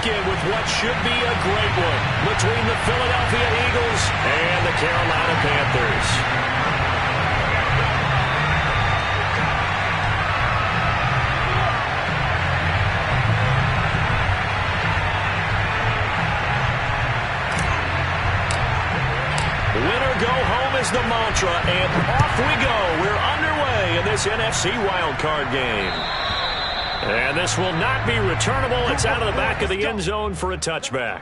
begin with what should be a great one between the Philadelphia Eagles and the Carolina Panthers. Winner go home is the mantra, and off we go. We're underway in this NFC wildcard game. And this will not be returnable. It's out of the back of the end zone for a touchback.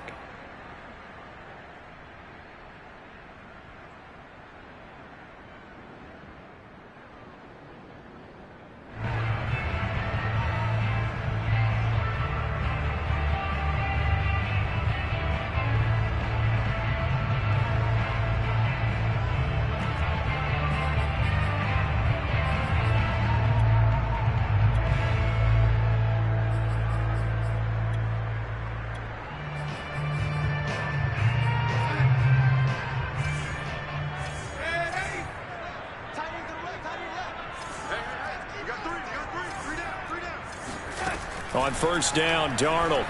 On first down, Darnold.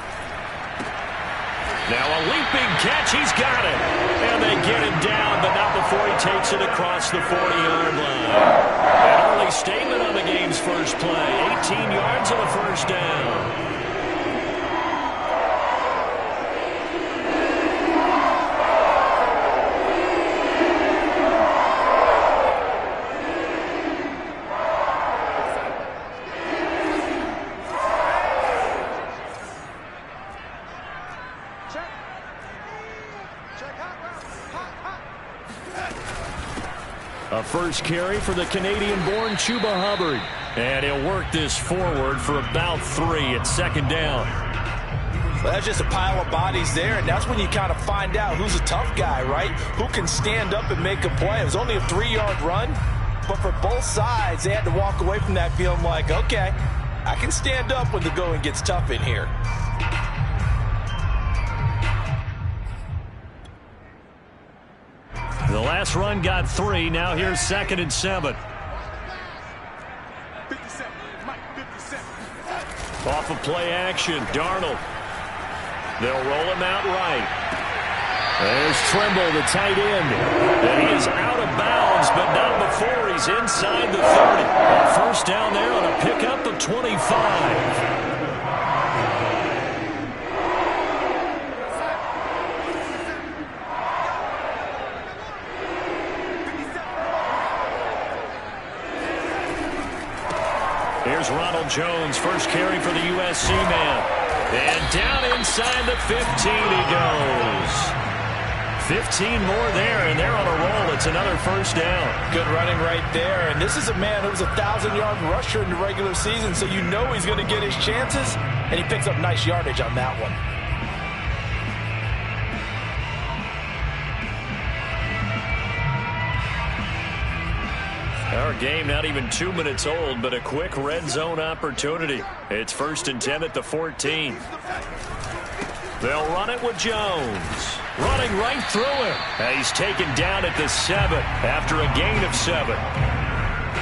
Now a leaping catch. He's got it. And they get him down, but not before he takes it across the 40-yard line. An early statement on the game's first play. 18 yards and a first down. A first carry for the Canadian-born Chuba Hubbard. And he'll work this forward for about 3 at second down. Well, that's just a pile of bodies there, and that's when you kind of find out who's a tough guy, right? Who can stand up and make a play. It was only a 3-yard run, but for both sides, they had to walk away from that feeling like, okay, I can stand up when the going gets tough in here. The last run got 3. Now here's 2nd and 7. 57. Mike, 57. Off of play action, Darnold. They'll roll him out right. There's Trimble, the tight end. And he is out of bounds, but not before he's inside the 30. A first down there on a pickup of 25. Here's Ronald Jones, first carry for the USC man. And down inside the 15 he goes. 15 more there, and they're on a roll. It's another first down. Good running right there. And this is a man who was a 1,000-yard rusher in the regular season, so you know he's going to get his chances, and he picks up nice yardage on that one. Our game not even 2 minutes old, but a quick red zone opportunity. It's 1st and 10 at the 14. They'll run it with Jones. Running right through him. And he's taken down at the 7 after a gain of 7.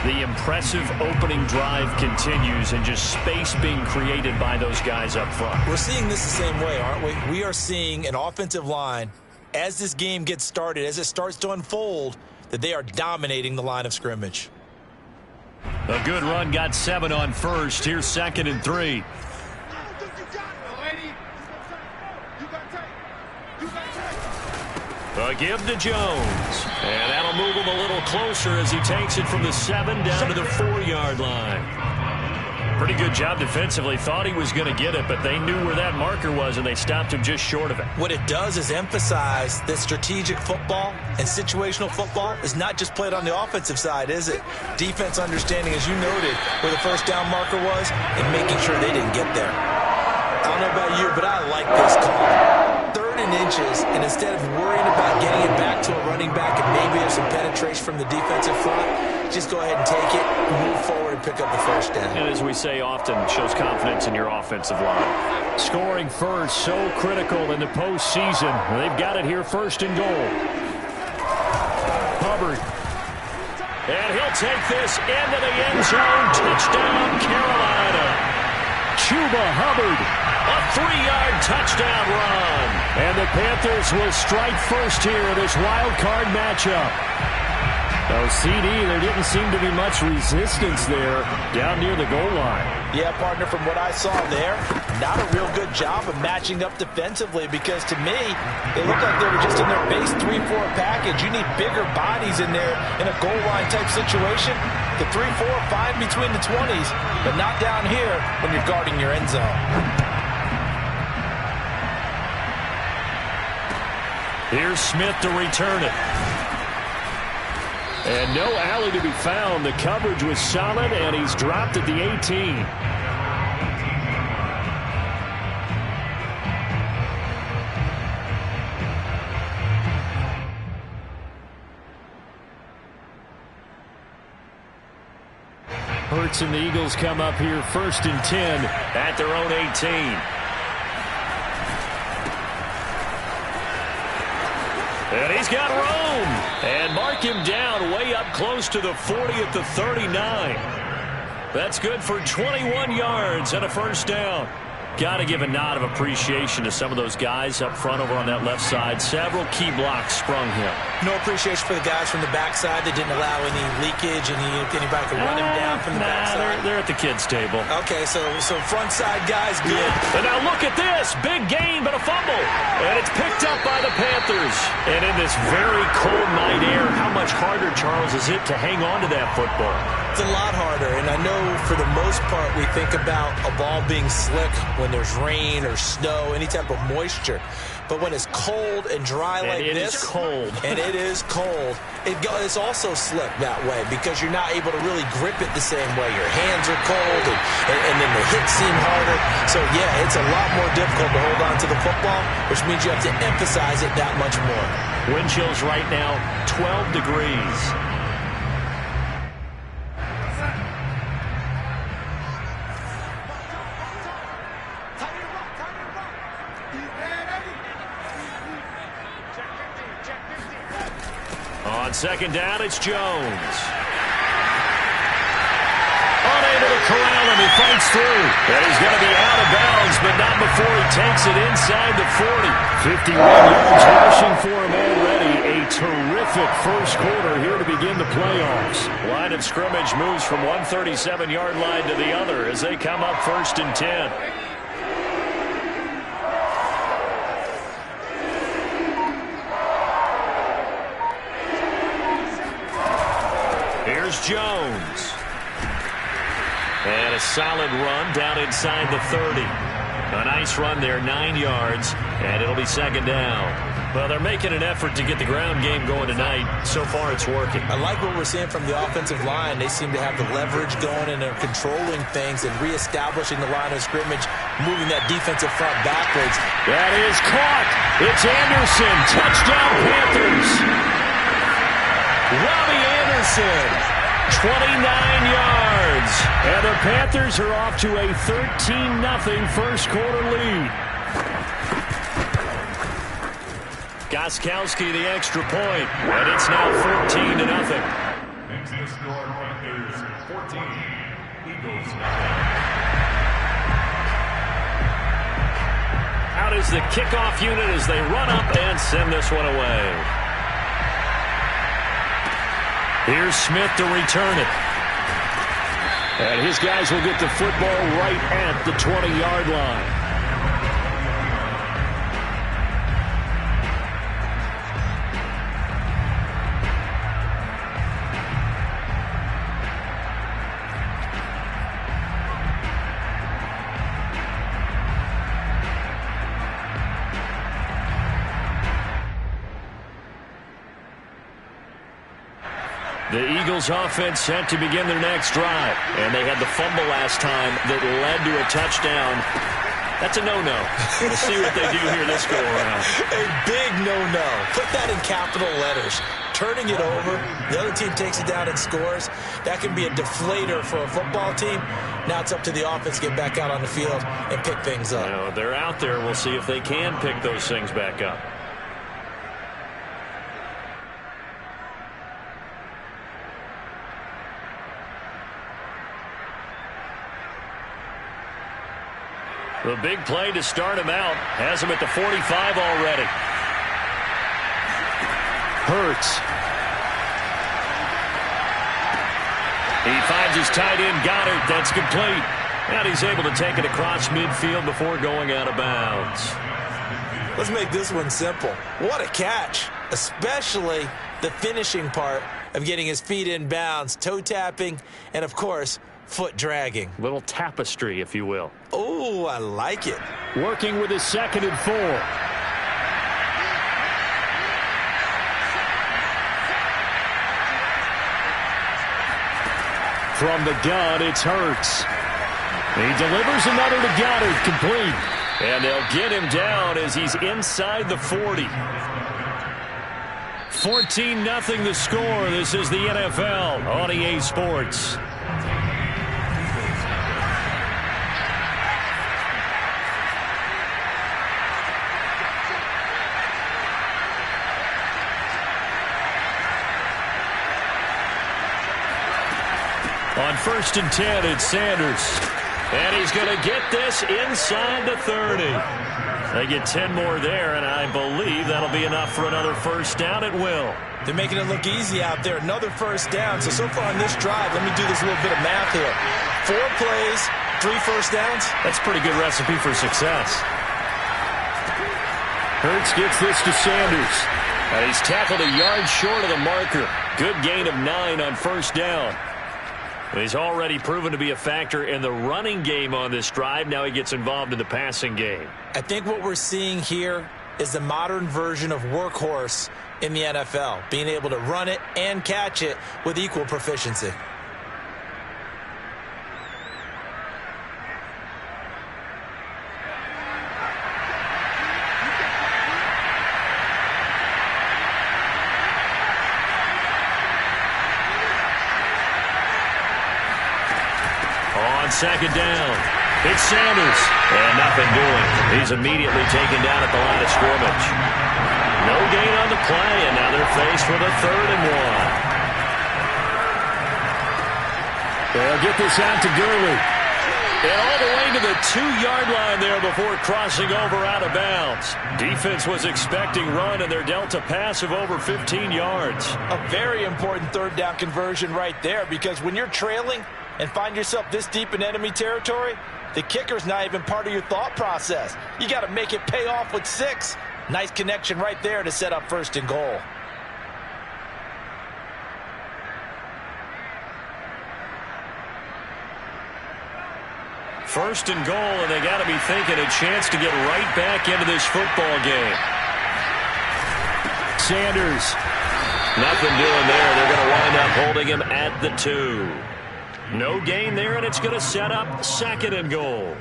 The impressive opening drive continues, and just space being created by those guys up front. We're seeing this the same way, aren't we? We are seeing an offensive line, as this game gets started, as it starts to unfold, that they are dominating the line of scrimmage. A good run got 7 on first. Here's 2nd and 3. A give to Jones. And that'll move him a little closer as he takes it from the 7 down to the 4-yard line. Pretty good job defensively. Thought he was going to get it, but they knew where that marker was, and they stopped him just short of it. What it does is emphasize that strategic football and situational football is not just played on the offensive side, is it? Defense understanding, as you noted, where the first down marker was and making sure they didn't get there. I don't know about you, but I like this call. 3rd and inches, and instead of worrying about getting it back to a running back and maybe there's some penetration from the defensive front, just go ahead and take it, move forward, and pick up the first down. And as we say often, shows confidence in your offensive line. Scoring first, so critical in the postseason. They've got it here, 1st and goal. Hubbard. And he'll take this into the end zone. Touchdown, Carolina. Chuba Hubbard. A 3-yard touchdown run. And the Panthers will strike first here in this wild card matchup. Oh, CD, there didn't seem to be much resistance there down near the goal line. Yeah, partner, from what I saw there, not a real good job of matching up defensively because to me, it looked like they were just in their base 3-4 package. You need bigger bodies in there in a goal line type situation. The 3-4 fine between the 20s, but not down here when you're guarding your end zone. Here's Smith to return it. And no alley to be found. The coverage was solid, and he's dropped at the 18. Hurts and the Eagles come up here 1st and 10 at their own 18. And he's got room. And mark him down way up close to the 40 at the 39. That's good for 21 yards and a first down. Got to give a nod of appreciation to some of those guys up front over on that left side. Several key blocks sprung him. No appreciation for the guys from the backside. They didn't allow any leakage, and anybody could run him down from the backside. They're at the kids' table. Okay, so front side guys, good. Yeah. And now look at this. Big gain, but a fumble. And it's picked up by the Panthers. And in this very cold night air, how much harder, Charles, is it to hang on to that football? It's a lot harder, and I know for the most part we think about a ball being slick when there's rain or snow, any type of moisture. But when it's cold and dry like this, it is cold. And it is cold, it's also slick that way because you're not able to really grip it the same way. Your hands are cold, and then the hits seem harder. So, yeah, it's a lot more difficult to hold on to the football, which means you have to emphasize it that much more. Wind chills right now, 12 degrees. On second down, it's Jones. Unable to corral him, he fights through. And he's going to be out of bounds, but not before he takes it inside the 40. 51 yards rushing for him already. A terrific first quarter here to begin the playoffs. Line of scrimmage moves from one 37-yard line to the other as they come up 1st and 10. Here's Jones. And a solid run down inside the 30. A nice run there, 9 yards, and it'll be second down. Well, they're making an effort to get the ground game going tonight. So far, it's working. I like what we're seeing from the offensive line. They seem to have the leverage going, and they're controlling things and reestablishing the line of scrimmage, moving that defensive front backwards. That is caught. It's Anderson. Touchdown, Panthers. Robbie Anderson, 29 yards. And the Panthers are off to a 13-0 first quarter lead. Gostkowski the extra point, and it's now 14-0. Into the score, Panthers 14, Eagles 9. Out is the kickoff unit as they run up and send this one away. Here's Smith to return it. And his guys will get the football right at the 20-yard line. The Eagles offense set to begin their next drive. And they had the fumble last time that led to a touchdown. That's a no-no. We'll see what they do here this go-around. A big no-no. Put that in capital letters. Turning it over, the other team takes it down and scores. That can be a deflator for a football team. Now it's up to the offense to get back out on the field and pick things up. Now, they're out there. We'll see if they can pick those things back up. The big play to start him out has him at the 45 already. Hurts. He finds his tight end, Goddard. That's complete. And he's able to take it across midfield before going out of bounds. Let's make this one simple. What a catch, especially the finishing part of getting his feet in bounds, toe tapping, and, of course, foot dragging. Little tapestry, if you will. Oh, I like it. Working with his 2nd and 4. From the gun, it's Hurts. He delivers another to Goddard, complete. And they'll get him down as he's inside the 40. 14-0 the score. This is the NFL on EA Sports. On 1st and 10, it's Sanders. And he's going to get this inside the 30. They get 10 more there, and I believe that'll be enough for another first down at will. They're making it look easy out there. Another first down. So far on this drive, let me do this little bit of math here. 4 plays, 3 first downs. That's a pretty good recipe for success. Hurts gets this to Sanders. And he's tackled a yard short of the marker. Good gain of 9 on first down. He's already proven to be a factor in the running game on this drive. Now he gets involved in the passing game. I think what we're seeing here is the modern version of workhorse in the NFL, being able to run it and catch it with equal proficiency. Second down. It's Sanders. And nothing doing. He's immediately taken down at the line of scrimmage. No gain on the play, and now they're faced with a 3rd and 1. They'll get this out to Gurley. And all the way to the 2-yard line there before crossing over out of bounds. Defense was expecting run, and they're dealt a pass of over 15 yards. A very important 3rd down conversion right there, because when you're trailing and find yourself this deep in enemy territory, the kicker's not even part of your thought process. You got to make it pay off with 6. Nice connection right there to set up 1st and goal. First and goal, and they got to be thinking a chance to get right back into this football game. Sanders. Nothing doing there. They're going to wind up holding him at the 2. No gain there, and it's going to set up 2nd and goal.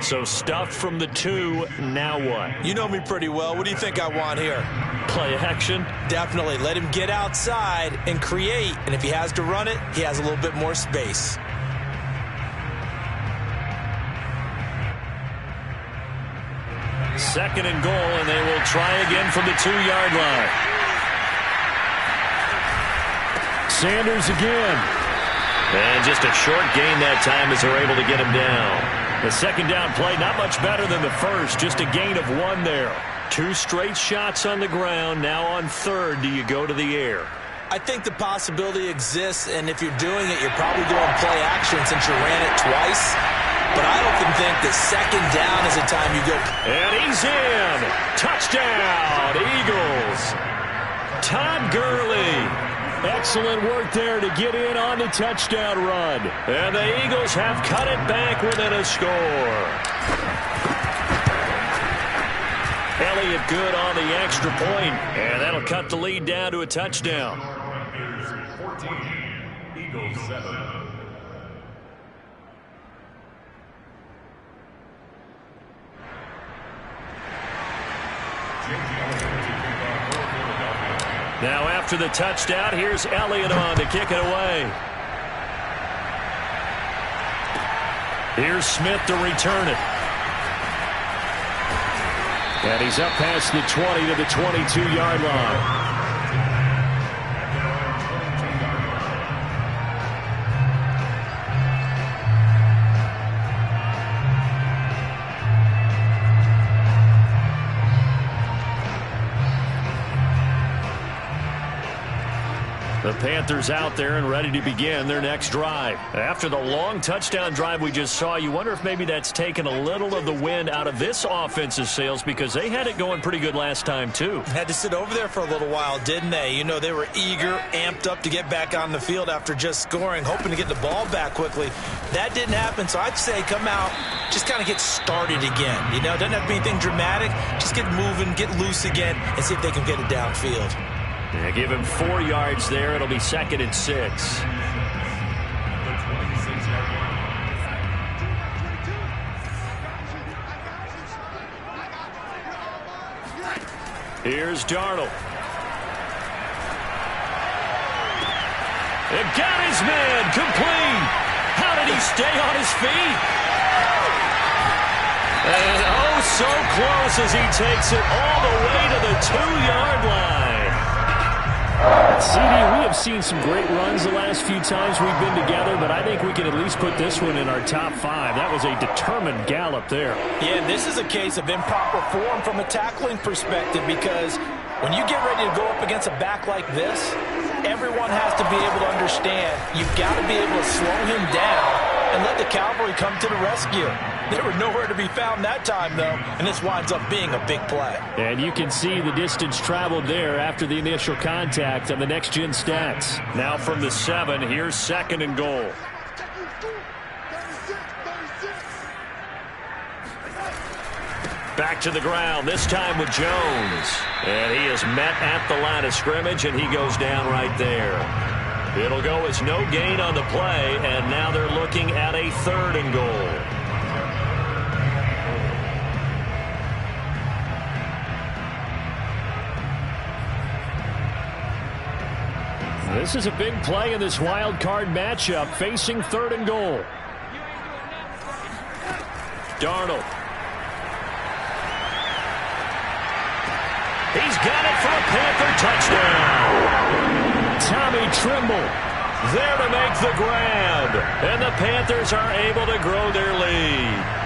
So stuffed from the 2, now what? You know me pretty well. What do you think I want here? Play action? Definitely. Let him get outside and create, and if he has to run it, he has a little bit more space. Second and goal, and they will try again from the 2-yard line. Sanders again. And just a short gain that time as they're able to get him down. The second down play, not much better than the first. Just a gain of 1 there. 2 straight shots on the ground. Now on 3rd, do you go to the air? I think the possibility exists, and if you're doing it, you're probably doing play action since you ran it twice. But I often think that 2nd down is the time you go. And he's in. Touchdown, Eagles. Todd Gurley. Excellent work there to get in on the touchdown run. And the Eagles have cut it back within a score. Elliott good on the extra point, and that'll cut the lead down to a touchdown. 14, Eagles 7. Now after the touchdown, here's Elliott on to kick it away. Here's Smith to return it. And he's up past the 20 to the 22-yard line. The Panthers out there and ready to begin their next drive. After the long touchdown drive we just saw, you wonder if maybe that's taken a little of the wind out of this offense's sails, because they had it going pretty good last time too. Had to sit over there for a little while, didn't they? You know, they were eager, amped up to get back on the field after just scoring, hoping to get the ball back quickly. That didn't happen, so I'd say come out, just kind of get started again. You know, it doesn't have to be anything dramatic. Just get moving, get loose again, and see if they can get it downfield. Yeah, give him 4 yards there. It'll be 2nd and 6. Here's Darnold. It got his man complete. How did he stay on his feet? And oh, so close as he takes it all the way to the 2-yard line. CD, we have seen some great runs the last few times we've been together, but I think we can at least put this one in our top 5. That was a determined gallop there. Yeah, this is a case of improper form from a tackling perspective, because when you get ready to go up against a back like this, everyone has to be able to understand you've got to be able to slow him down and let the cavalry come to the rescue. They were nowhere to be found that time, though, and this winds up being a big play. And you can see the distance traveled there after the initial contact on the next-gen stats. Now from the 7, here's 2nd and goal. Back to the ground, this time with Jones. And he is met at the line of scrimmage, and he goes down right there. It'll go as no gain on the play, and now they're looking at a 3rd and goal. This is a big play in this wild card matchup, facing 3rd and goal. Darnold. He's got it for a Panther touchdown. Tommy Tremble there to make the grab. And the Panthers are able to grow their lead.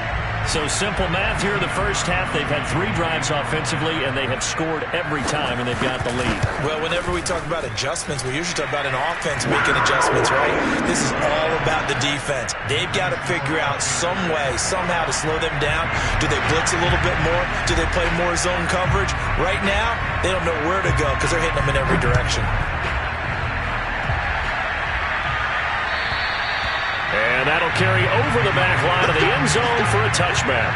So simple math here in the first half. They've had 3 drives offensively, and they have scored every time, and they've got the lead. Well, whenever we talk about adjustments, we usually talk about an offense making adjustments, right? This is all about the defense. They've got to figure out some way, somehow to slow them down. Do they blitz a little bit more? Do they play more zone coverage? Right now, they don't know where to go because they're hitting them in every direction. And that'll carry over the back line of the end zone for a touchback.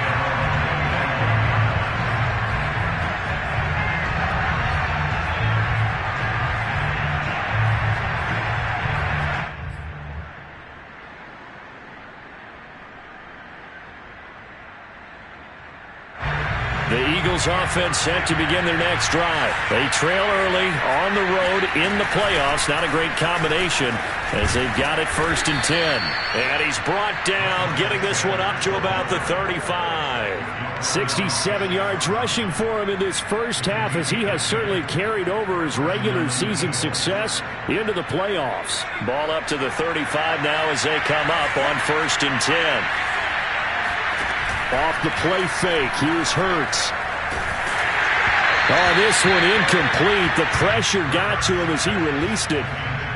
The Eagles offense set to begin their next drive. They trail early on the road in the playoffs. Not a great combination as they've got it 1st and 10. And he's brought down, getting this one up to about the 35. 67 yards rushing for him in this first half, as he has certainly carried over his regular season success into the playoffs. Ball up to the 35 now as they come up on 1st and 10. Off the play fake, here's Hurts. Oh, this one incomplete. The pressure got to him as he released it,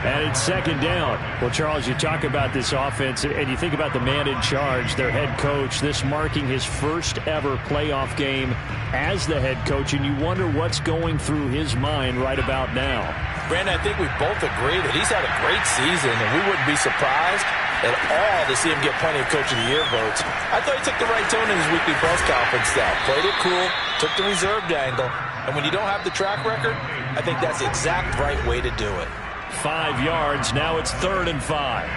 and it's 2nd down. Well, Charles, you talk about this offense, and you think about the man in charge, their head coach, this marking his first ever playoff game as the head coach, and you wonder what's going through his mind right about now. Brandon, I think we both agree that he's had a great season, and we wouldn't be surprised at all to see him get plenty of Coach of the Year votes. I thought he took the right tone in his weekly press conference, though. Played it cool, took the reserved angle, and when you don't have the track record, I think that's the exact right way to do it. 5 yards, now it's 3rd and 5.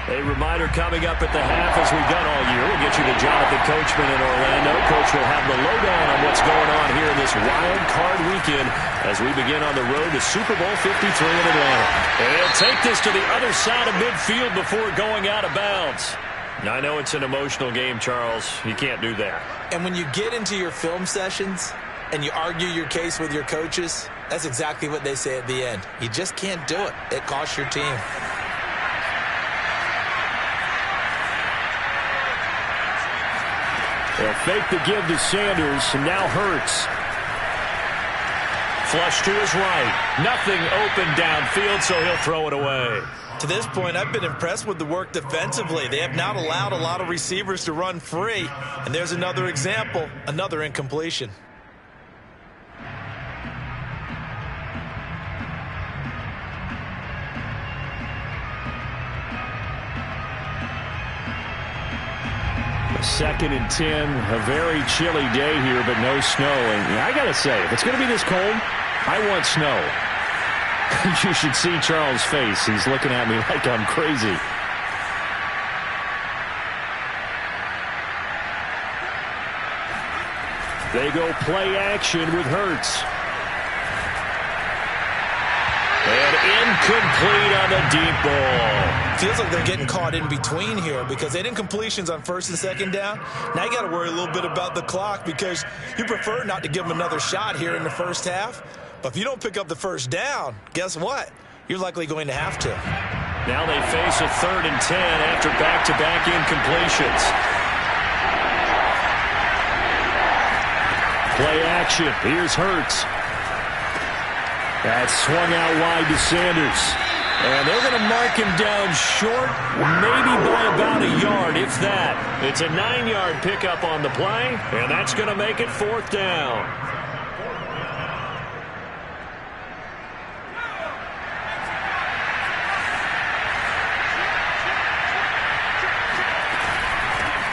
A reminder coming up at the half, as we've done all year. We'll get you to Jonathan Coachman in Orlando. Coach will have the lowdown on what's going on here in this wild card weekend as we begin on the road to Super Bowl 53 in Atlanta. And he'll take this to the other side of midfield before going out of bounds. I know it's an emotional game, Charles. You can't do that. And when you get into your film sessions and you argue your case with your coaches, that's exactly what they say at the end. You just can't do it. It costs your team. They'll fake the give to Sanders, and now Hurts. Flush to his right. Nothing open downfield, so he'll throw it away. To this point, I've been impressed with the work defensively. They have not allowed a lot of receivers to run free. And there's another example, another incompletion. Second and 10, a very chilly day here, but no snow. And I got to say, if it's going to be this cold, I want snow. You should see Charles' face. He's looking at me like I'm crazy. They go play action with Hurts. And incomplete on the deep ball. Feels like they're getting caught in between here because they didn't completions on first and second down. Now you got to worry a little bit about the clock because you prefer not to give them another shot here in the first half. But if you don't pick up the first down, guess what? You're likely going to have to. Now they face a 3rd and 10 after back-to-back incompletions. Play action. Here's Hurts. That's swung out wide to Sanders. And they're going to mark him down short, maybe by about a yard, if that. It's a 9-yard pickup on the play, and that's going to make it 4th down.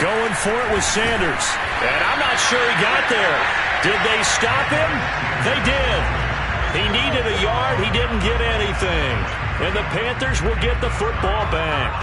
Going for it with Sanders. And I'm not sure he got there. Did they stop him? They did. He needed a yard. He didn't get anything. And the Panthers will get the football back.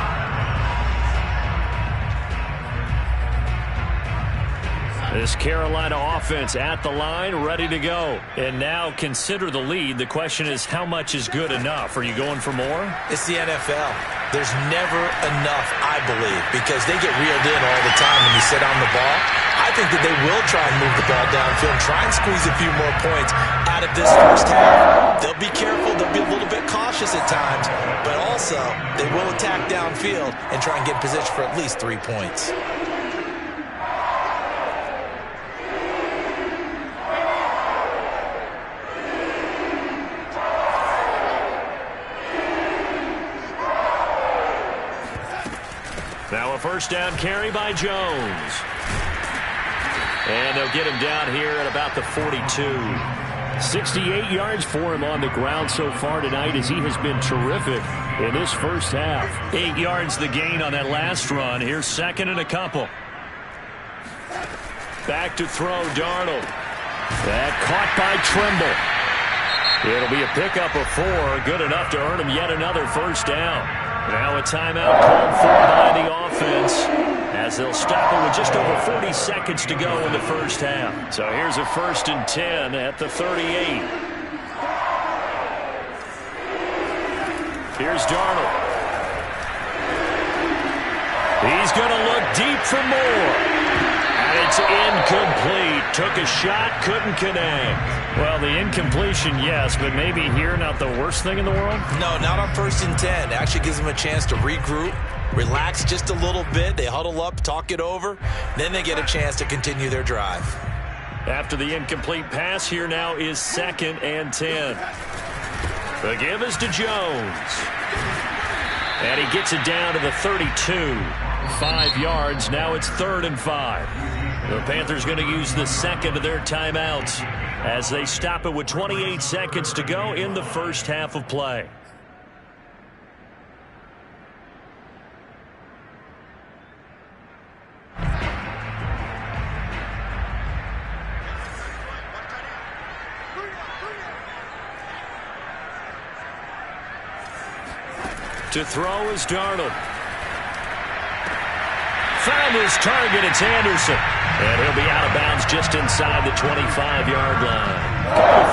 This Carolina offense at the line, ready to go. And now consider the lead. The question is, how much is good enough? Are you going for more? It's the NFL. There's never enough, I believe, because they get reeled in all the time when you sit on the ball. I think that they will try and move the ball downfield, try and squeeze a few more points out of this first half. They'll be careful. They'll be a little bit cautious at times, but also they will attack downfield and try and get in position for at least 3 points. Now a first down carry by Jones. And they'll get him down here at about the 42. 68 yards for him on the ground so far tonight as he has been terrific in this first half. 8 yards the gain on that last run. Here's 2nd and a couple. Back to throw, Darnold. That caught by Trimble. It'll be a pickup of 4, good enough to earn him yet another first down. Now a timeout called for by the offense as they'll stop it with just over 40 seconds to go in the first half. So here's a 1st and 10 at the 38. Here's Darnold. He's going to look deep for more. And it's incomplete. Took a shot, couldn't connect. Well, the incompletion, yes, but maybe here not the worst thing in the world? No, not on 1st and 10. It actually gives them a chance to regroup, relax just a little bit. They huddle up, talk it over. Then they get a chance to continue their drive. After the incomplete pass, here now is 2nd and 10. The give is to Jones. And he gets it down to the 32. 5 yards. Now it's 3rd and 5. The Panthers going to use the second of their timeouts as they stop it with 28 seconds to go in the first half of play. To throw is Darnold. Found his target, it's Anderson. And he'll be out of bounds just inside the 25-yard line.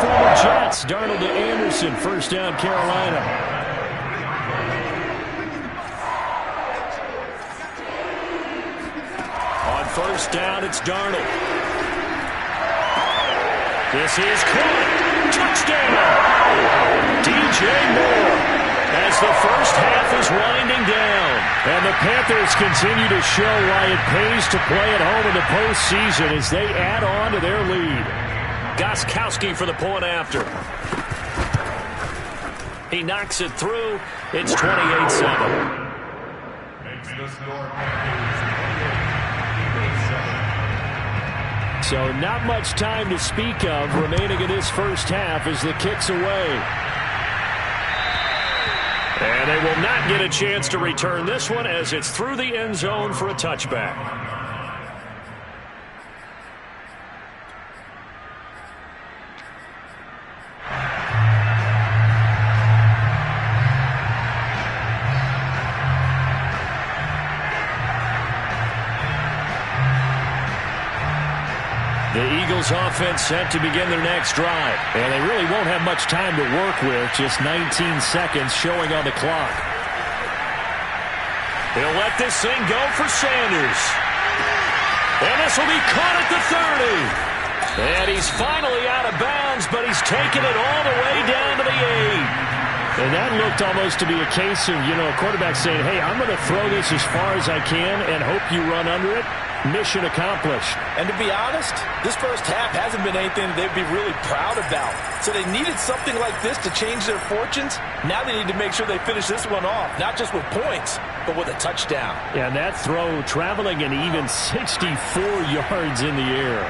Former Jets, Darnold to Anderson, first down Carolina. On first down, it's Darnold. This is caught. Touchdown! DJ Moore. as the first half is winding down. And the Panthers continue to show why it pays to play at home in the postseason as they add on to their lead. Gostkowski for the point after. He knocks it through. It's 28-7. Makes the score. So not much time to speak of remaining in this first half as the kick's away. And they will not get a chance to return this one as it's through the end zone for a touchback. The Eagles offense set to begin their next drive. And they really won't have much time to work with. Just 19 seconds showing on the clock. He'll let this thing go for Sanders. And this will be caught at the 30. And he's finally out of bounds, but he's taken it all the way down to the 8. And that looked almost to be a case of, a quarterback saying, hey, I'm going to throw this as far as I can and hope you run under it. Mission accomplished. And to be honest, this first half hasn't been anything they'd be really proud about. So they needed something like this to change their fortunes. Now they need to make sure they finish this one off, not just with points, but with a touchdown. Yeah, and that throw traveling an even 64 yards in the air.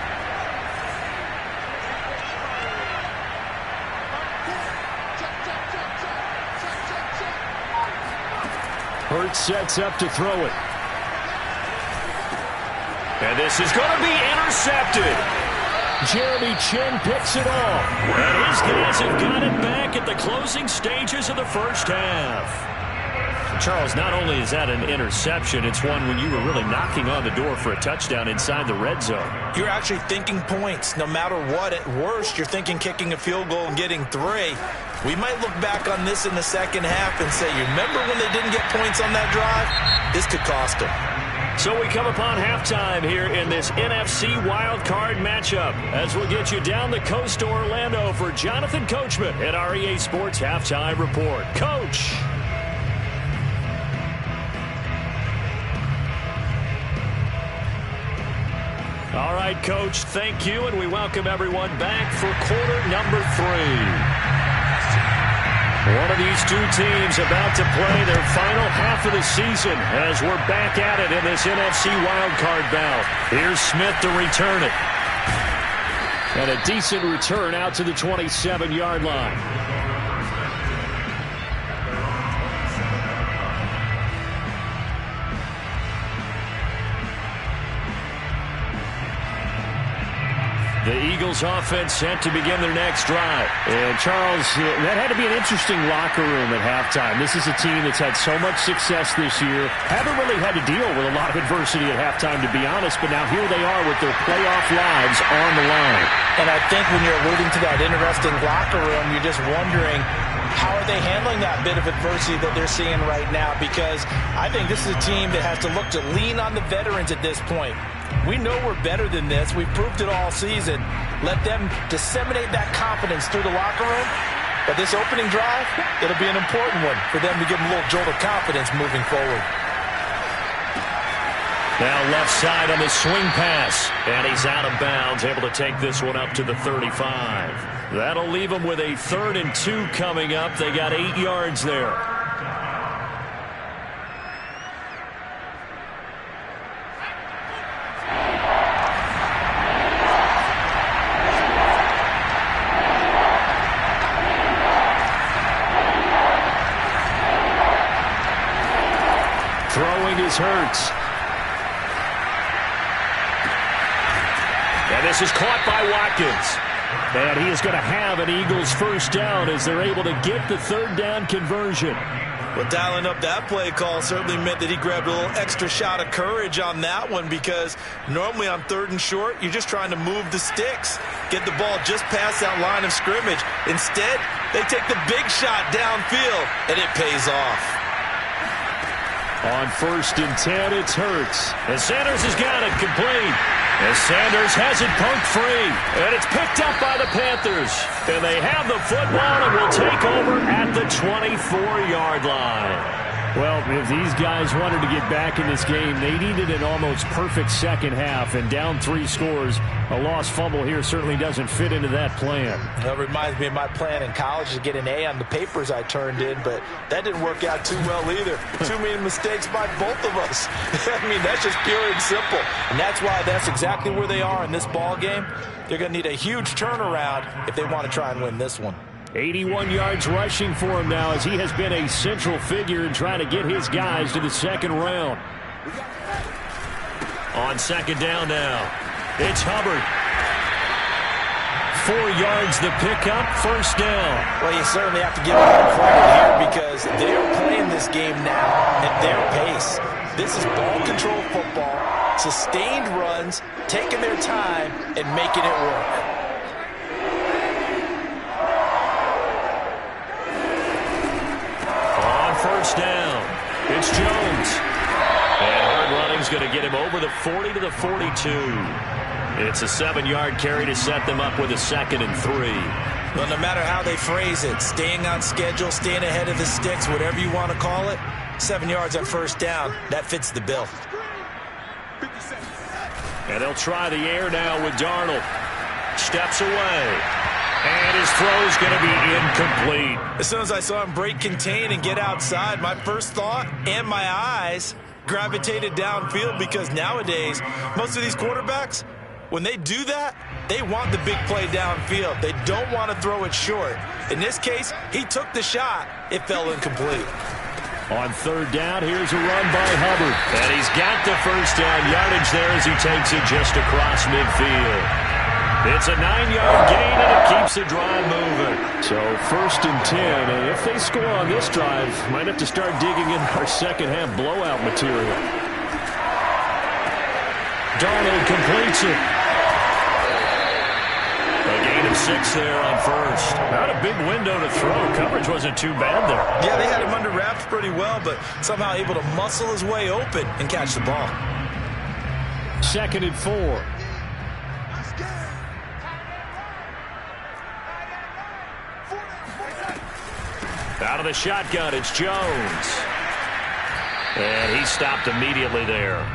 Hurts sets up to throw it. And this is going to be intercepted. Jeremy Chin picks it off. And his guys have got it back at the closing stages of the first half. Charles, not only is that an interception, it's one when you were really knocking on the door for a touchdown inside the red zone. You're actually thinking points. No matter what, at worst, you're thinking kicking a field goal and getting 3. We might look back on this in the second half and say, you remember when they didn't get points on that drive? This could cost them. So we come upon halftime here in this NFC wildcard matchup as we'll get you down the coast to Orlando for Jonathan Coachman at our EA Sports Halftime Report. Coach. All right, Coach, thank you, and we welcome everyone back for quarter number 3. One of these two teams about to play their final half of the season as we're back at it in this NFC wildcard bout. Here's Smith to return it. And a decent return out to the 27-yard line. The Eagles offense set to begin their next drive. And Charles, that had to be an interesting locker room at halftime. This is a team that's had so much success this year. Haven't really had to deal with a lot of adversity at halftime, to be honest, but now here they are with their playoff lives on the line. And I think when you're alluding to that interesting locker room, you're just wondering, how are they handling that bit of adversity that they're seeing right now? Because I think this is a team that has to look to lean on the veterans at this point. We know we're better than this. We've proved it all season. Let them disseminate that confidence through the locker room. But this opening drive, it'll be an important one for them to give them a little jolt of confidence moving forward. Now left side on the swing pass. And he's out of bounds, able to take this one up to the 35. That'll leave them with a 3rd and 2 coming up. They got 8 yards there. Throwing is Hurts. And this is caught by Watkins. And he is going to have an Eagles first down as they're able to get the 3rd down conversion. Well, dialing up that play call certainly meant that he grabbed a little extra shot of courage on that one, because normally on 3rd and short, you're just trying to move the sticks, get the ball just past that line of scrimmage. Instead, they take the big shot downfield, and it pays off. On 1st and 10, it's Hurts. And Sanders has got it complete. As Sanders has it poked free, and it's picked up by the Panthers. And they have the football and will take over at the 24-yard line. Well, if these guys wanted to get back in this game, they needed an almost perfect second half, and down 3 scores. A lost fumble here certainly doesn't fit into that plan. That reminds me of my plan in college to get an A on the papers I turned in, but that didn't work out too well either. Too many mistakes by both of us. I mean, that's just pure and simple. And that's why that's exactly where they are in this ball game. They're going to need a huge turnaround if they want to try and win this one. 81 yards rushing for him now as he has been a central figure in trying to get his guys to the second round. On second down now, it's Hubbard. 4 yards the pickup, first down. Well, you certainly have to give them credit here because they're playing this game now at their pace. This is ball control football, sustained runs, taking their time and making it work. First down. It's Jones. And hard running's going to get him over the 40 to the 42. It's a 7-yard carry to set them up with a 2nd and 3. Well, no matter how they phrase it, staying on schedule, staying ahead of the sticks, whatever you want to call it, 7 yards on first down, that fits the bill. And they'll try the air now with Darnold. Steps away. And his throw's going to be incomplete. As soon as I saw him break contain and get outside, my first thought and my eyes gravitated downfield because nowadays, most of these quarterbacks, when they do that, they want the big play downfield. They don't want to throw it short. In this case, he took the shot. It fell incomplete. On third down, here's a run by Hubbard. And he's got the first down yardage there as he takes it just across midfield. It's a 9-yard gain, and it keeps the drive moving. So first and 10, and if they score on this drive, might have to start digging in our second half blowout material. Darnold completes it. A gain of 6 there on first. Not a big window to throw. Coverage wasn't too bad there. Yeah, they had him under wraps pretty well, but somehow able to muscle his way open and catch the ball. 2nd and 4. Out of the shotgun, it's Jones. And he stopped immediately there.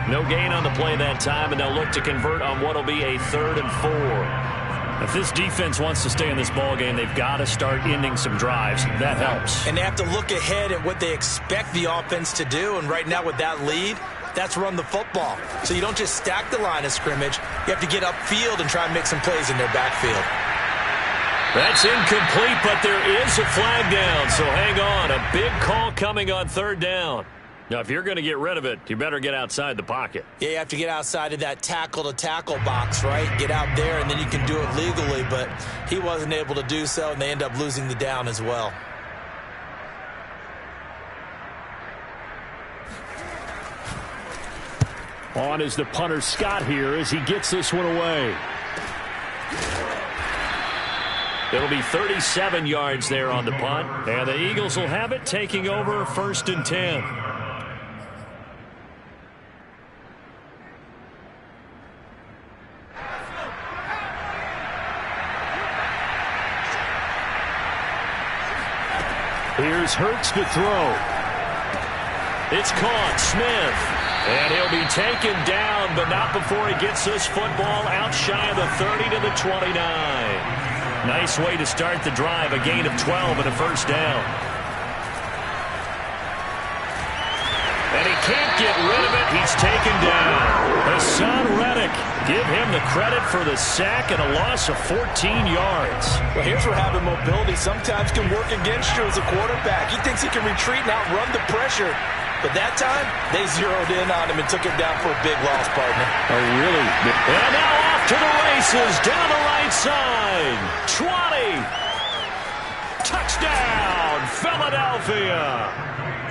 No gain on the play that time, and they'll look to convert on what will be a 3rd and 4. If this defense wants to stay in this ballgame, they've got to start ending some drives. That helps. And they have to look ahead at what they expect the offense to do, and right now with that lead, that's run the football. So you don't just stack the line of scrimmage. You have to get upfield and try and make some plays in their backfield. That's incomplete, but there is a flag down, so hang on. A big call coming on 3rd down. Now, if you're going to get rid of it, you better get outside the pocket. Yeah, you have to get outside of that tackle-to-tackle box, right? Get out there, and then you can do it legally, but he wasn't able to do so, and they end up losing the down as well. On is the punter Scott here as he gets this one away. It'll be 37 yards there on the punt. And the Eagles will have it, taking over 1st and 10. Here's Hurts to throw. It's caught. Smith. And he'll be taken down, but not before he gets this football out shy of the 30 to the 29. Nice way to start the drive, a gain of 12 and a first down. And he can't get rid of it. He's taken down. Hassan Reddick, give him the credit for the sack and a loss of 14 yards. Well, here's where having mobility sometimes can work against you as a quarterback. He thinks he can retreat and outrun the pressure. But that time, they zeroed in on him and took him down for a big loss, partner. Oh, really? And now off to the races, down the right side. 20. Touchdown, Philadelphia.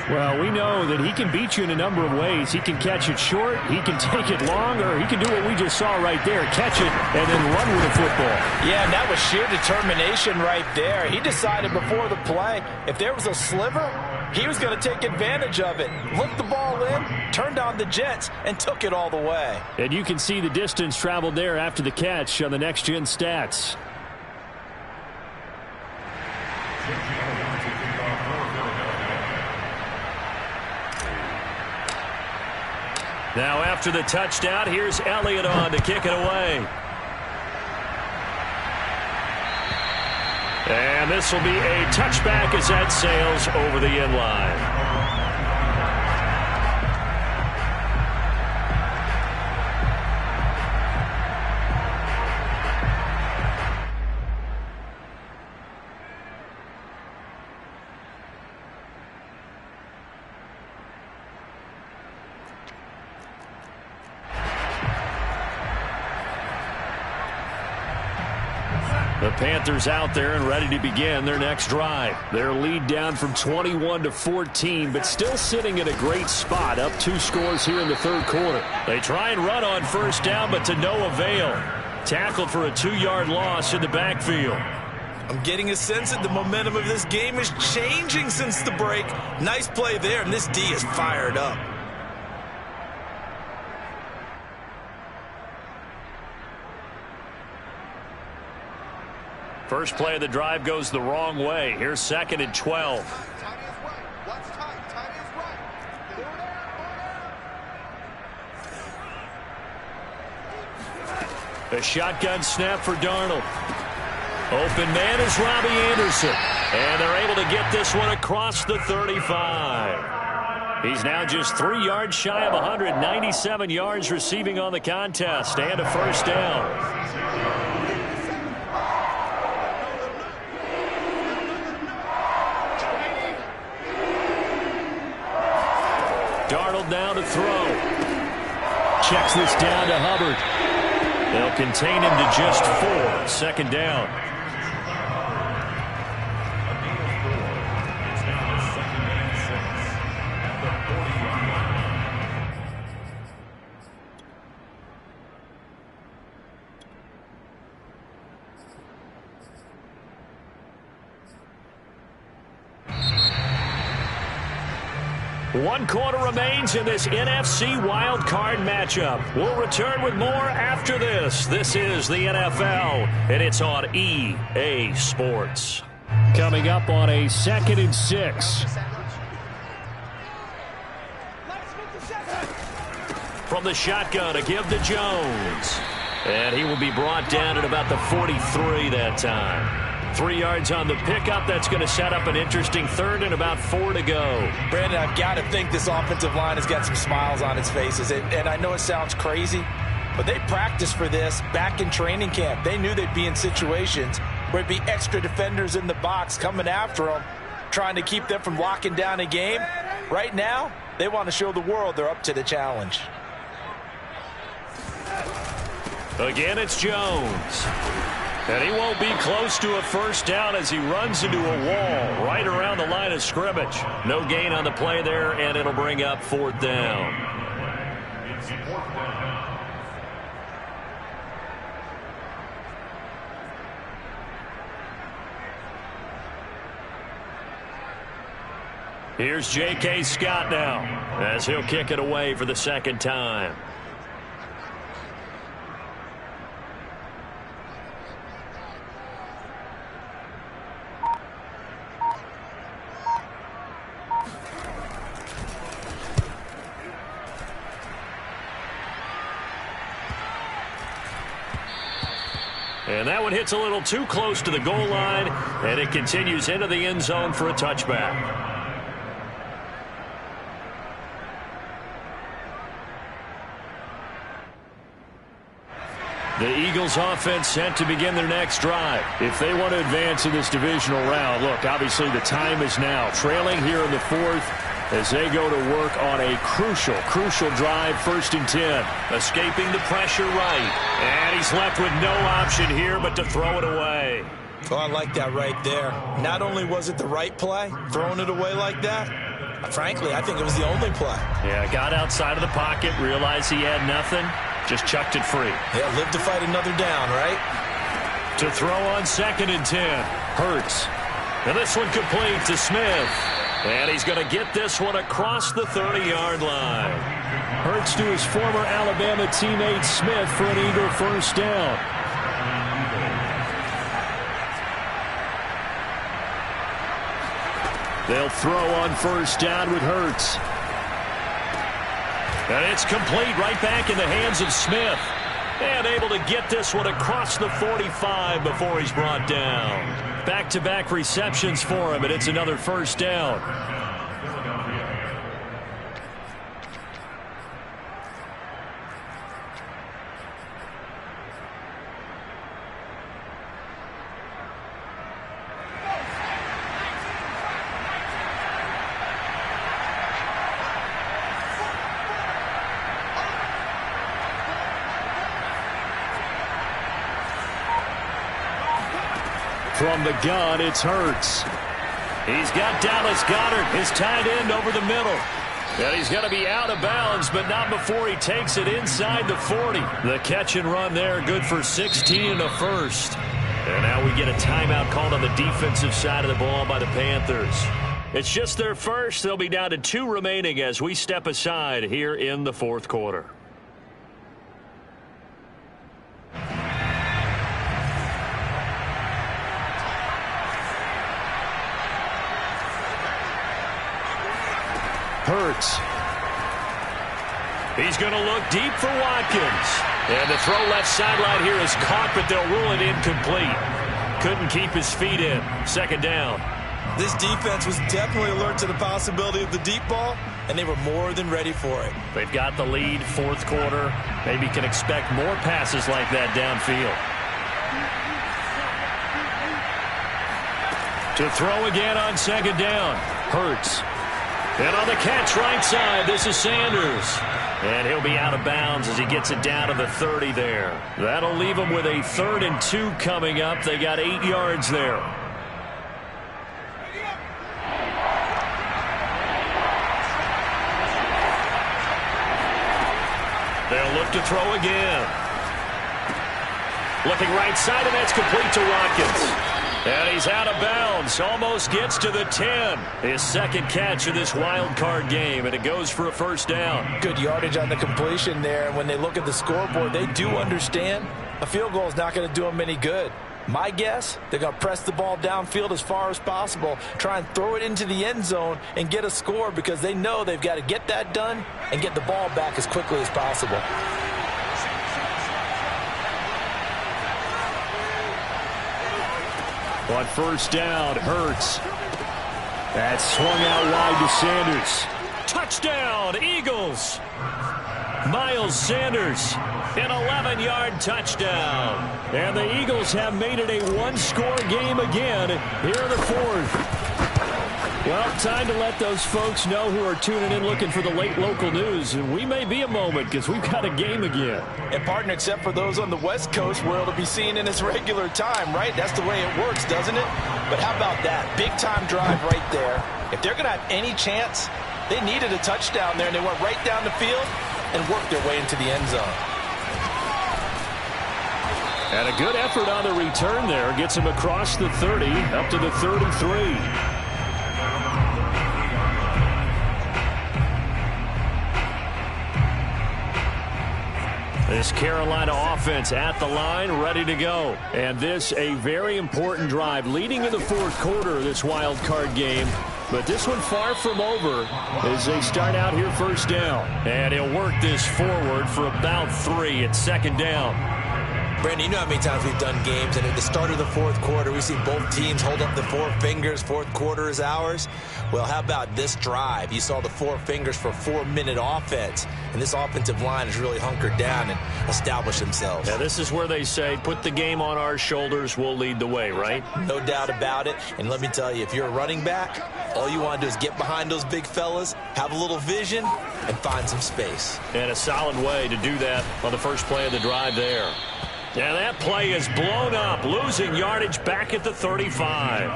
Well, we know that he can beat you in a number of ways. He can catch it short, he can take it long, or he can do what we just saw right there, catch it and then run with the football. Yeah, and that was sheer determination right there. He decided before the play, if there was a sliver, he was going to take advantage of it. Looked the ball in, turned on the jets, and took it all the way. And you can see the distance traveled there after the catch on the next-gen stats. Now after the touchdown, here's Elliott on to kick it away. And this will be a touchback as that sails over the end line. The Panthers out there and ready to begin their next drive. Their lead down from 21 to 14, but still sitting in a great spot, up 2 scores here in the third quarter. They try and run on first down, but to no avail. Tackled for a 2-yard loss in the backfield. I'm getting a sense that the momentum of this game is changing since the break. Nice play there, and this D is fired up. First play of the drive goes the wrong way. Here's 2nd and 12. A shotgun snap for Darnold. Open man is Robbie Anderson. And they're able to get this one across the 35. He's now just 3 yards shy of 197 yards receiving on the contest and a first down. Darnold now to throw. Checks this down to Hubbard. They'll contain him to just 4. Second down. One quarter remains in this NFC Wild Card matchup. We'll return with more after this. This is the NFL, and it's on EA Sports. Coming up on a 2nd and 6. From the shotgun, a give to Jones. And he will be brought down at about the 43 that time. 3 yards on the pickup. That's going to set up an interesting 3rd and about 4 to go. Brandon, I've got to think this offensive line has got some smiles on its faces. And I know it sounds crazy, but they practiced for this back in training camp. They knew they'd be in situations where it'd be extra defenders in the box coming after them, trying to keep them from locking down a game. Right now, they want to show the world they're up to the challenge. Again, it's Jones. And he won't be close to a first down as he runs into a wall right around the line of scrimmage. No gain on the play there, and it'll bring up 4th down. Here's J.K. Scott now as he'll kick it away for the 2nd time. And that one hits a little too close to the goal line, and it continues into the end zone for a touchback. The Eagles offense set to begin their next drive. If they want to advance in this divisional round, look, obviously the time is now. Trailing here in the 4th as they go to work on a crucial drive, 1st and 10. Escaping the pressure right. And he's left with no option here but to throw it away. Oh, I like that right there. Not only was it the right play, throwing it away like that, Frankly, I think it was the only play. Yeah, got outside of the pocket, realized he had nothing, just chucked it free. Yeah, live to fight another down, right? To throw on 2nd and 10. Hurts. And this one complete to Smith. And he's going to get this one across the 30-yard line. Hurts to his former Alabama teammate Smith for an Eagle first down. They'll throw on first down with Hurts. And it's complete right back in the hands of Smith. And able to get this one across the 45 before he's brought down. Back-to-back receptions for him, and it's another first down. From the gun, it's Hurts. He's got Dallas Goedert, his tight end, over the middle. And he's going to be out of bounds, but not before he takes it inside the 40. The catch and run there, good for 16 and a first. And now we get a timeout called on the defensive side of the ball by the Panthers. It's just their first. They'll be down to 2 remaining as we step aside here in the fourth quarter. Hurts. He's going to look deep for Watkins. And the throw left sideline here is caught, but they'll rule it incomplete. Couldn't keep his feet in. 2nd down. This defense was definitely alert to the possibility of the deep ball, and they were more than ready for it. They've got the lead, fourth quarter. Maybe can expect more passes like that downfield. To throw again on 2nd down. Hurts. And on the catch right side, this is Sanders. And he'll be out of bounds as he gets it down to the 30 there. That'll leave him with a 3rd and 2 coming up. They got 8 yards there. They'll look to throw again. Looking right side, and that's complete to Watkins. And he's out of bounds. Almost gets to the 10. His 2nd catch of this wild card game, and it goes for a first down. Good yardage on the completion there. And when they look at the scoreboard, they do understand a field goal is not going to do them any good. My guess, they're going to press the ball downfield as far as possible, try and throw it into the end zone and get a score because they know they've got to get that done and get the ball back as quickly as possible. On first down, Hurts. That's swung out wide to Sanders. Touchdown, Eagles. Miles Sanders, an 11-yard touchdown. And the Eagles have made it a one-score game again here in the fourth. Well, time to let those folks know who are tuning in looking for the late local news. And we may be a moment because we've got a game again. And, partner, except for those on the West Coast where it'll be seen in its regular time, right? That's the way it works, doesn't it? But how about that? Big-time drive right there. If they're going to have any chance, they needed a touchdown there, and they went right down the field and worked their way into the end zone. And a good effort on the return there. Gets him across the 30, up to the 33. This Carolina offense at the line, ready to go. And this a very important drive leading in the fourth quarter of this wild card game. But this one far from over as they start out here first down. And he'll work this forward for about 3 at 2nd down. Brandon, you know how many times we've done games, and at the start of the fourth quarter, we see both teams hold up the 4 fingers, fourth quarter is ours. Well, how about this drive? You saw the 4 fingers for 4-minute offense, and this offensive line has really hunkered down and established themselves. Yeah, this is where they say, put the game on our shoulders, we'll lead the way, right? No doubt about it, and let me tell you, if you're a running back, all you want to do is get behind those big fellas, have a little vision, and find some space. And a solid way to do that on the first play of the drive there. And that play is blown up, losing yardage back at the 35.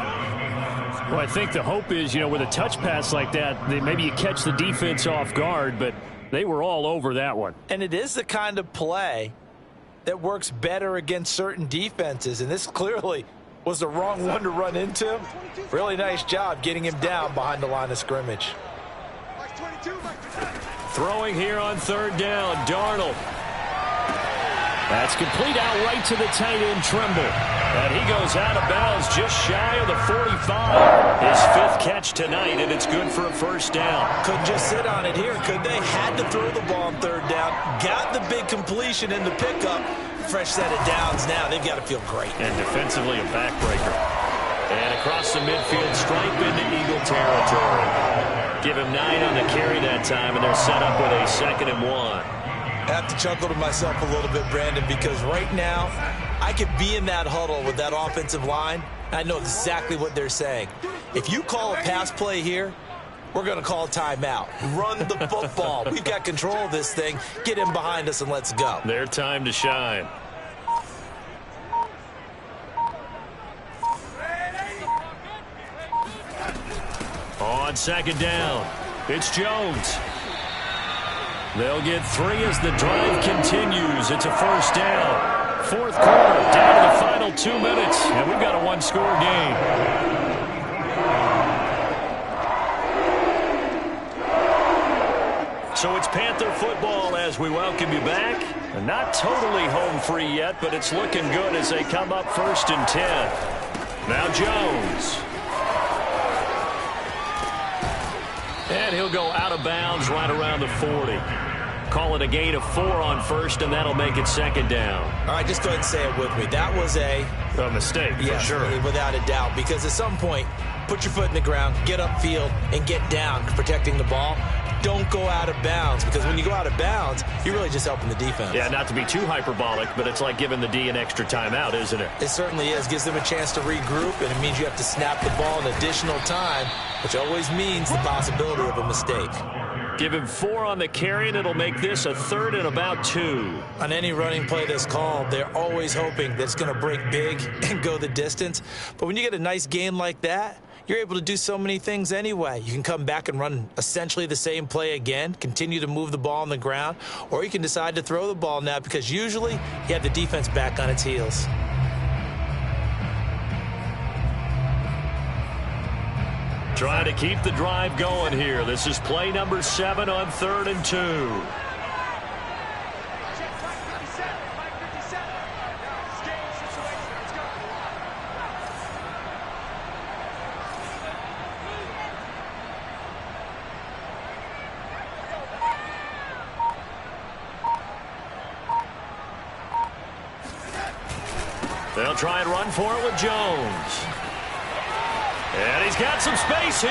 Well, I think the hope is, with a touch pass like that, maybe you catch the defense off guard, but they were all over that one. And it is the kind of play that works better against certain defenses, and this clearly was the wrong one to run into. Really nice job getting him down behind the line of scrimmage. Throwing here on third down, Darnold. That's complete out right to the tight end, Trimble. And he goes out of bounds just shy of the 45. His fifth catch tonight, and it's good for a first down. Couldn't just sit on it here, could they? Had to throw the ball on third down. Got the big completion in the pickup. Fresh set of downs now. They've got to feel great. And defensively, a backbreaker. And across the midfield, stripe into Eagle territory. Give him 9 on the carry that time, and they're set up with a 2nd and 1. I have to chuckle to myself a little bit, Brandon, because right now I could be in that huddle with that offensive line. I know exactly what they're saying. If you call a pass play here, we're going to call a timeout. Run the football. We've got control of this thing. Get him behind us and let's go. Their time to shine. On 2nd down, it's Jones. They'll get 3 as the drive continues. It's a first down. 4th quarter, down to the final 2 minutes, and we've got a 1-score game. So it's Panther football as we welcome you back. And not totally home free yet, but it's looking good as they come up 1st and 10. Now Jones. And he'll go out of bounds right around the 40. Call it a gain of 4 on 1st, and that'll make it 2nd down. All right, just go ahead and say it with me. That was a mistake, for sure. Without a doubt, because at some point, put your foot in the ground, get upfield, and get down, protecting the ball. Don't go out of bounds, because when you go out of bounds, you're really just helping the defense. Yeah, not to be too hyperbolic, but it's like giving the D an extra timeout, isn't it? It certainly is. Gives them a chance to regroup, and it means you have to snap the ball in additional time, which always means the possibility of a mistake. Give him 4 on the carry, and it'll make this a 3rd and about 2. On any running play that's called, they're always hoping that it's going to break big and go the distance. But when you get a nice gain like that, you're able to do so many things anyway. You can come back and run essentially the same play again, continue to move the ball on the ground, or you can decide to throw the ball now because usually you have the defense back on its heels. Trying to keep the drive going here. This is play number 7 on 3rd and 2. They'll try and run for it with Jones. And he's got some space here.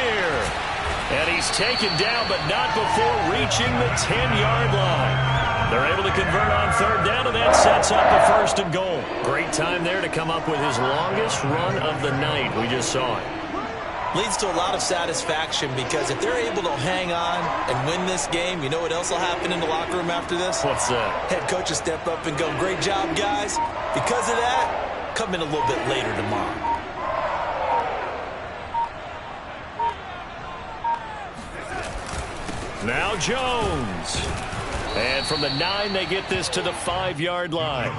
And he's taken down, but not before reaching the 10-yard line. They're able to convert on 3rd down, and that sets up a 1st and goal. Great time there to come up with his longest run of the night. We just saw it. Leads to a lot of satisfaction because if they're able to hang on and win this game, you know what else will happen in the locker room after this? What's that? Head coach will step up and go, great job, guys. Because of that, come in a little bit later tomorrow. Now Jones. And from the 9, they get this to the 5-yard line.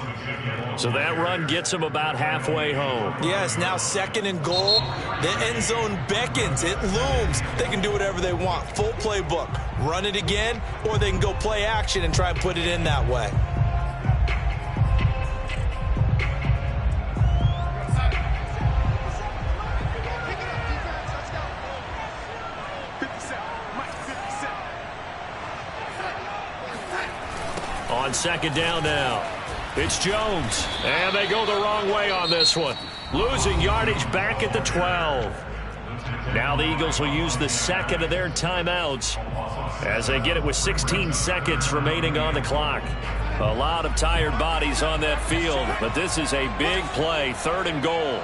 So that run gets them about halfway home. Yes, now 2nd and goal. The end zone beckons. It looms. They can do whatever they want. Full playbook. Run it again, or they can go play action and try and put it in that way. On 2nd down now, it's Jones. And they go the wrong way on this one. Losing yardage back at the 12. Now the Eagles will use the 2nd of their timeouts as they get it with 16 seconds remaining on the clock. A lot of tired bodies on that field, but this is a big play, 3rd and goal.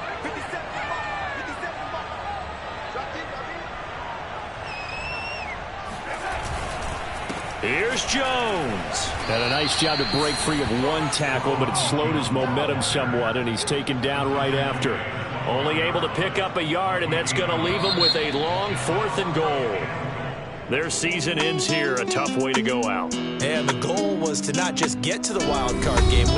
Here's Jones. And a nice job to break free of one tackle, but it slowed his momentum somewhat, and he's taken down right after. Only able to pick up a yard, and that's going to leave them with a long 4th and goal. Their season ends here, a tough way to go out. And the goal was to not just get to the wild card game.